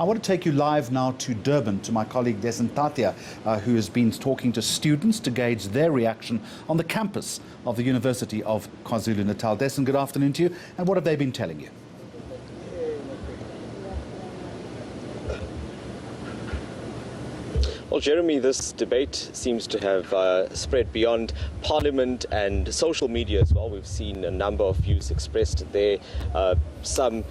I want to take you live now to Durban, to my colleague Dasen Thathiah, who has been talking to students to gauge their reaction on the campus of the University of KwaZulu-Natal. Dasen, good afternoon to you. And what have they been telling you? Well, Jeremy, this debate seems to have spread beyond Parliament and social media as well. We've seen a number of views expressed there, some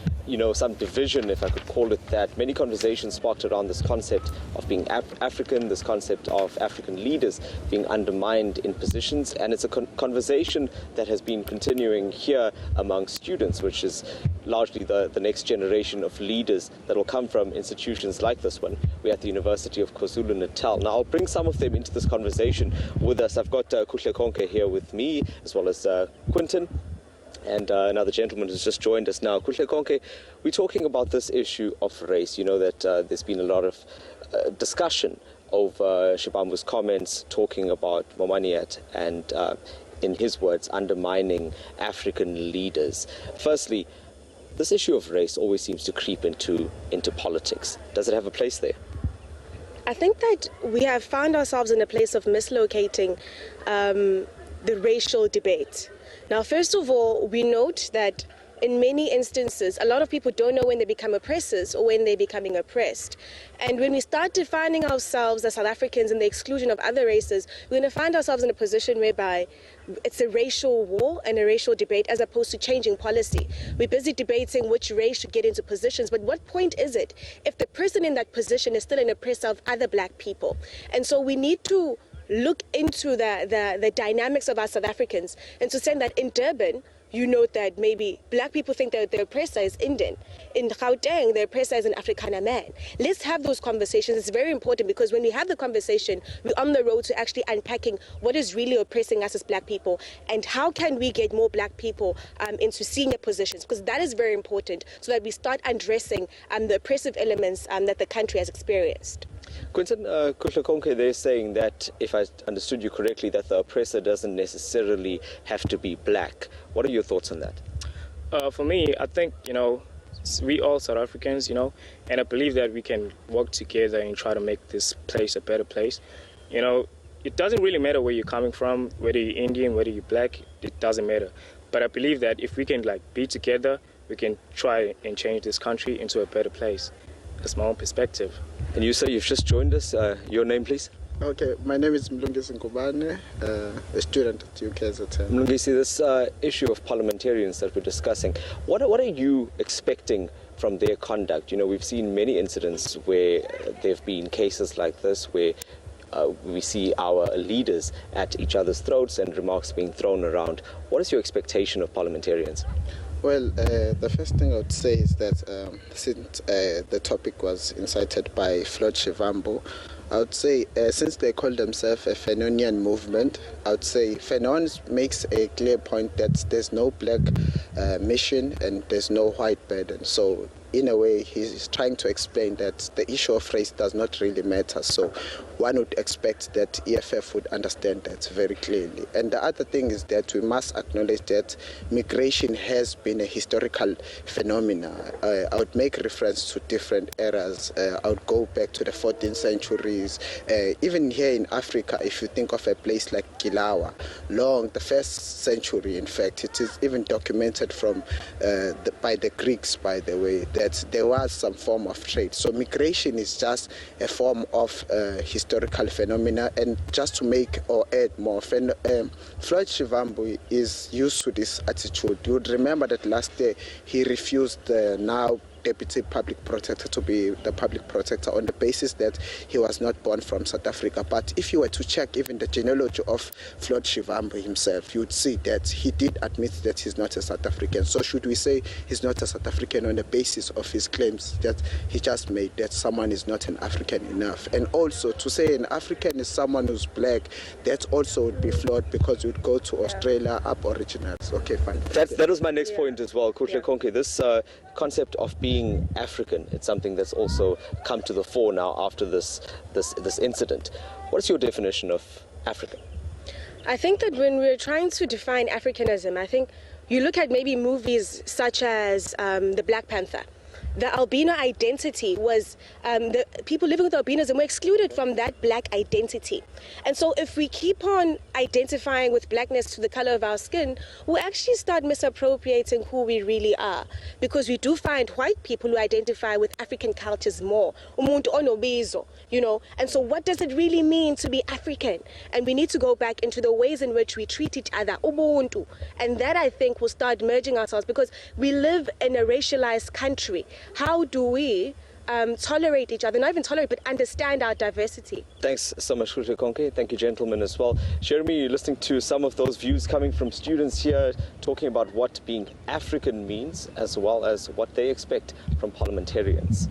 division, if I could call it that. Many conversations sparked around this concept of being African, this concept of African leaders being undermined in positions, and it's a conversation that has been continuing here among students, which is largely the next generation of leaders that will come from institutions like this one. We're at the University of KwaZulu-Natal. Now, I'll bring some of them into this conversation with us. I've got Konke here with me, as well as Quinton, and another gentleman who's just joined us now. Konke, we're talking about this issue of race. You know that there's been a lot of discussion over Shivambu's comments talking about Momoniat and, in his words, undermining African leaders. Firstly, this issue of race always seems to creep into politics. Does it have a place there? I think that we have found ourselves in a place of mislocating the racial debate. Now, first of all, we note that in many instances, a lot of people don't know when they become oppressors or when they're becoming oppressed. And when we start defining ourselves as South Africans and the exclusion of other races, we're going to find ourselves in a position whereby it's a racial war and a racial debate as opposed to changing policy. We're busy debating which race should get into positions, but what point is it if the person in that position is still an oppressor of other black people? And so we need to look into the dynamics of our South Africans and to say that in Durban, you note that maybe black people think that the oppressor is Indian. In Gauteng, the oppressor is an Afrikaner man. Let's have those conversations. It's very important because when we have the conversation, we're on the road to actually unpacking what is really oppressing us as black people and how can we get more black people into senior positions, because that is very important so that we start addressing the oppressive elements that the country has experienced. Quinton, Konke, they're saying that, if I understood you correctly, that the oppressor doesn't necessarily have to be black. What are your thoughts on that? For me, I think, we all South Africans, and I believe that we can work together and try to make this place a better place. It doesn't really matter where you're coming from, whether you're Indian, whether you're black, it doesn't matter. But I believe that if we can be together, we can try and change this country into a better place. That's my own perspective. And you say you've just joined us. Your name, please? Okay, my name is Mlungisi Nkubane, a student at KZN. Mlungisi, this issue of parliamentarians that we're discussing, what are you expecting from their conduct? We've seen many incidents where there have been cases like this where we see our leaders at each other's throats and remarks being thrown around. What is your expectation of parliamentarians? Well, the first thing I would say is that since the topic was incited by Floyd Shivambu, I would say since they call themselves a Fanonian movement, I would say Fanon makes a clear point that there's no black mission and there's no white burden. So in a way, he's trying to explain that the issue of race does not really matter. So one would expect that EFF would understand that very clearly. And the other thing is that we must acknowledge that migration has been a historical phenomenon. I would make reference to different eras. I would go back to the 14th centuries. Even here in Africa, if you think of a place like Kilawa, the first century, in fact, it is even documented from by the Greeks, by the way, that there was some form of trade. So migration is just a form of historical phenomena. And just to make or add more, Floyd Shivambu is used to this attitude. You would remember that last year he refused now Deputy Public Protector to be the Public Protector on the basis that he was not born from South Africa. But if you were to check even the genealogy of Floyd Shivambu himself, you would see that he did admit that he's not a South African. So should we say he's not a South African on the basis of his claims that he just made, that someone is not an African enough? And also to say an African is someone who's black, that also would be flawed because you'd go to Australia, Aboriginals. Okay, fine. That was my next point as well, Konke. This concept of being African, it's something that's also come to the fore now after this incident. What is your definition of African? I think that when we're trying to define Africanism, I think you look at maybe movies such as the Black Panther. the albino identity was, the people living with albinism were excluded from that black identity. And so if we keep on identifying with blackness to the color of our skin, we'll actually start misappropriating who we really are. Because we do find white people who identify with African cultures more. Umuntu onobizo, you know. And so what does it really mean to be African? And we need to go back into the ways in which we treat each other, ubuntu. And that, I think, will start merging ourselves, because we live in a racialized country. How do we tolerate each other, not even tolerate, but understand our diversity? Thanks so much, Kruger Konke. Thank you, gentlemen, as well. Jeremy, you're listening to some of those views coming from students here, talking about what being African means, as well as what they expect from parliamentarians.